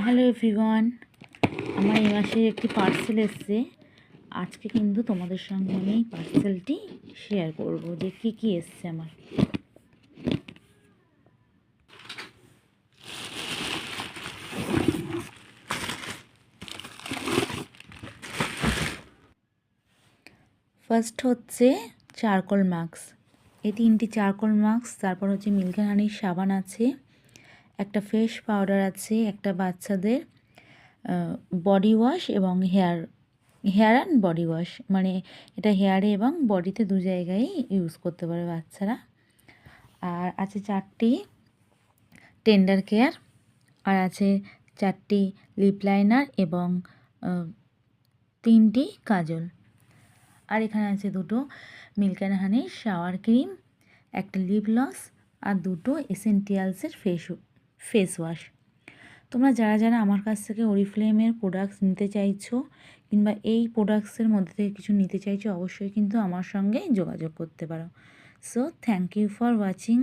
Hello everyone, আমার এই মাসে একটি পার্সেল এসছে। আজকে কিন্তু তোমাদের সঙ্গে আমি এই পার্সেলটি শেয়ার করব যে কী কী এসছে আমার। ফার্স্ট হচ্ছে চারকোল মাস্ক, এই 3টি চারকোল মাস্ক। তারপর হচ্ছে মিল্ক অ্যান্ড হানির সাবান আছে, একটা ফেস পাউডার আছে, একটা বাচ্চাদের বডি ওয়াশ এবং হেয়ার অ্যান্ড বডি ওয়াশ, মানে এটা হেয়ারে এবং বডিতে দু জায়গায় ইউজ করতে পারে বাচ্চারা। আর আছে 4টি টেন্ডার কেয়ার, আর আছে 4টি লিপ লাইনার এবং 3টি কাজল। আর এখানে আছে 2টো মিল্ক অ্যান্ড হানির শাওয়ার ক্রিম, একটা লিপ গ্লস আর 2টো এসেন্টিয়ালসের ফেস ওয়াশ। তোমরা যারা আমার কাছ থেকে অরিফ্লেমের প্রোডাক্টস নিতে চাইছো কিংবা এই প্রোডাক্টসের মধ্যে থেকে কিছু নিতে চাইছো, অবশ্যই কিন্তু আমার সঙ্গে যোগাযোগ করতে পারো। So thank you for watching.